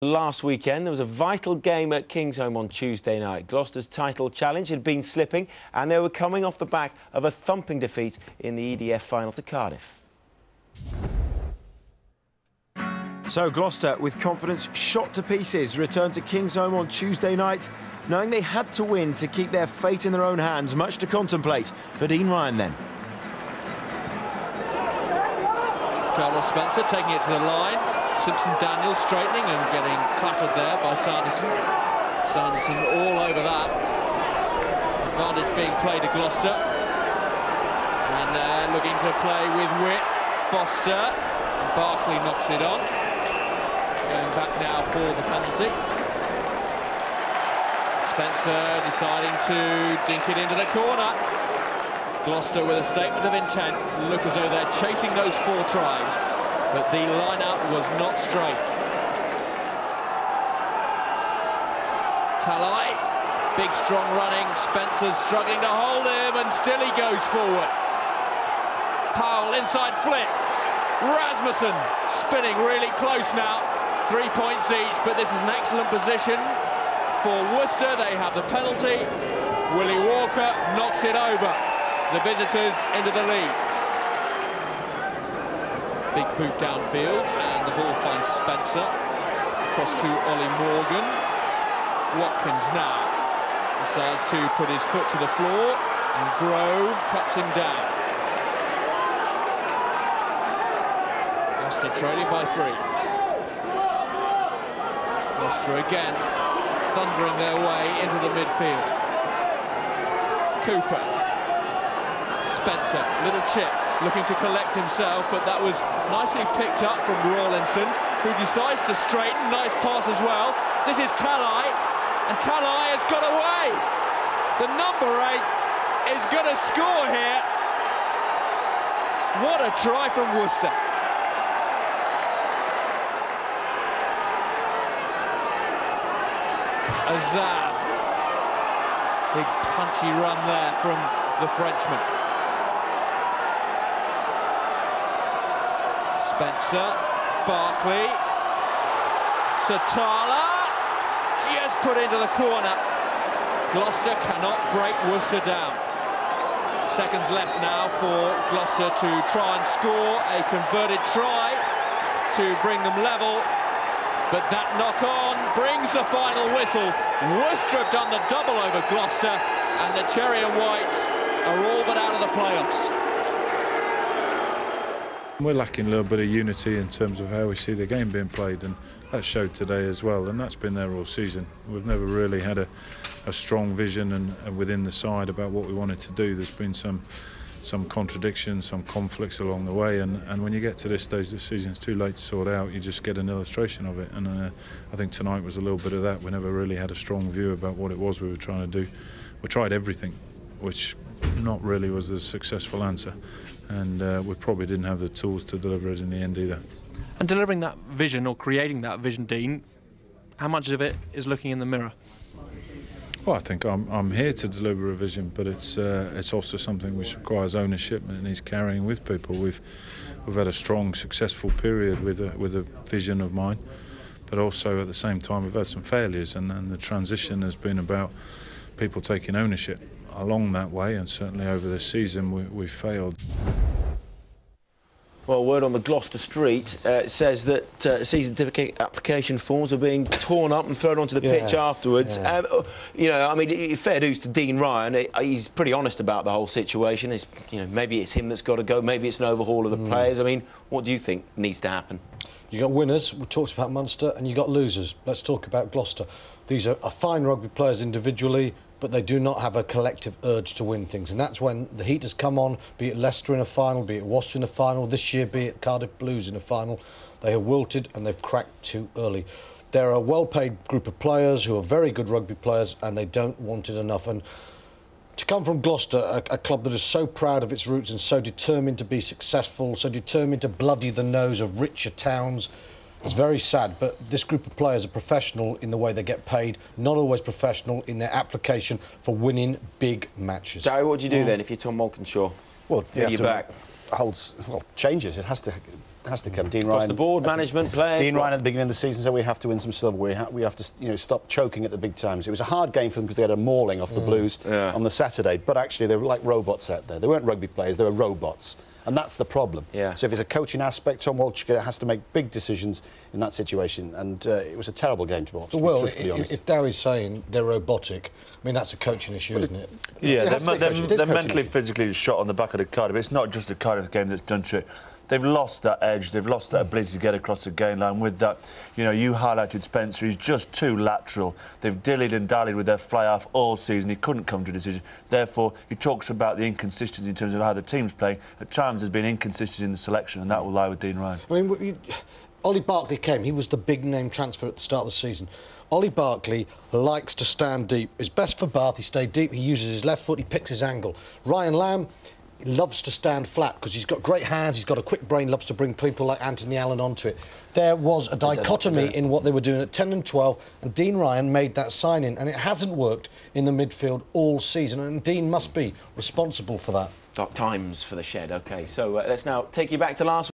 Last weekend, there was a vital game at Kingsholm on Tuesday night. Gloucester's title challenge had been slipping, and they were coming off the back of a thumping defeat in the EDF final to Cardiff. So Gloucester, with confidence shot to pieces, returned to Kingsholm on Tuesday night, knowing they had to win to keep their fate in their own hands. Much to contemplate for Dean Ryan then. Carlos Spencer taking it to the line. Simpson-Daniels straightening and getting clattered there by Sanderson. Sanderson all over that. Advantage being played to Gloucester. And they're looking to play with width. Foster. And Barkley knocks it on. Going back now for the penalty. Spencer deciding to dink it into the corner. Gloucester with a statement of intent. Look as though they're chasing those 4 tries. But the line-out was not straight. Talai, big strong running. Spencer's struggling to hold him, and still he goes forward. Powell inside flick. Rasmussen spinning really close now. 3 points each, but this is an excellent position for Worcester. They have the penalty. Willie Walker knocks it over. The visitors into the lead. Big boot downfield, and the ball finds Spencer. Across to Ollie Morgan. Watkins now decides to put his foot to the floor, and Grove cuts him down. Gloucester trailing by 3. Gloucester again thundering their way into the midfield. Cooper. Spencer, little chip. Looking to collect himself, but that was nicely picked up from Rawlinson, who decides to straighten. Nice pass as well. This is Talai, and Talai has got away. The number 8 is going to score here. What a try from Worcester. Azar. Big punchy run there from the Frenchman. Spencer, Barkley, Satala, just put into the corner. Gloucester cannot break Worcester down. Seconds left now for Gloucester to try and score a converted try to bring them level. But that knock-on brings the final whistle. Worcester have done the double over Gloucester, and the Cherry and Whites are all but out of the playoffs. We're lacking a little bit of unity in terms of how we see the game being played, and that showed today as well, and that's been there all season. We've never really had a strong vision and within the side about what we wanted to do. There's been some contradictions, some conflicts along the way, and when you get to this stage, the season's too late to sort out. You just get an illustration of it, and I think tonight was a little bit of that. We never really had a strong view about what it was we were trying to do. We tried everything, which not really was a successful answer, and we probably didn't have the tools to deliver it in the end either. And delivering that vision, or creating that vision, Dean, how much of it is looking in the mirror? Well, I think I'm here to deliver a vision, but it's also something which requires ownership and it needs carrying with people. We've had a strong, successful period with a vision of mine, but also at the same time we've had some failures, and the transition has been about people taking ownership along that way, and certainly over this season we've failed. Well, word on the Gloucester street says that season ticket application forms are being torn up and thrown onto the pitch afterwards. Yeah. You know, I mean, fair dues to Dean Ryan. He's pretty honest about the whole situation. It's, you know, maybe it's him that's got to go. Maybe it's an overhaul of the players. I mean, what do you think needs to happen? You got winners. We talked about Munster, and you got losers. Let's talk about Gloucester. These are fine rugby players individually, but they do not have a collective urge to win things, and that's when the heat has come on, be it Leicester in a final, be it Wasps in a final, this year be it Cardiff Blues in a final. They have wilted and they've cracked too early. They're a well-paid group of players who are very good rugby players, and they don't want it enough. And to come from Gloucester, a club that is so proud of its roots and so determined to be successful, so determined to bloody the nose of richer towns, it's very sad, but this group of players are professional in the way they get paid, not always professional in their application for winning big matches. Gary, what do you do then if you're Tom Malkinshaw? Well, you have to back? changes. It has to. has to come. Dean Across Ryan, the board, management, players. Dean Ryan at the beginning of the season said we have to win some silver. We have to stop choking at the big times. It was a hard game for them because they had a mauling off the Blues on the Saturday. But actually, they were like robots out there. They weren't rugby players. They were robots. And that's the problem. Yeah. So if it's a coaching aspect, Tom Walsh has to make big decisions in that situation. And it was a terrible game to watch, Well, truthfully honest. if Dowie's saying they're robotic, I mean, that's a coaching issue, isn't it? Yeah, they're coaching mentally, issue. physically shot on the back of the Cardiff. It's not just the Cardiff game that's done to it. They've lost that edge. They've lost that ability to get across the game line with that. You know, you highlighted Spencer. He's just too lateral. They've dillied and dallied with their fly-off all season. He couldn't come to a decision. Therefore, he talks about the inconsistency in terms of how the team's playing. At times, there's been inconsistency in the selection, and that will lie with Dean Ryan. I mean, Ollie Barkley came. He was the big-name transfer at the start of the season. Ollie Barkley likes to stand deep. It's best for Bath. He stayed deep. He uses his left foot. He picks his angle. Ryan Lamb, he loves to stand flat because he's got great hands, he's got a quick brain, loves to bring people like Anthony Allen onto it. There was a dichotomy in what they were doing at 10 and 12, and Dean Ryan made that sign-in, and it hasn't worked in the midfield all season, and Dean must be responsible for that. Dark times for the Shed. OK, so let's now take you back to last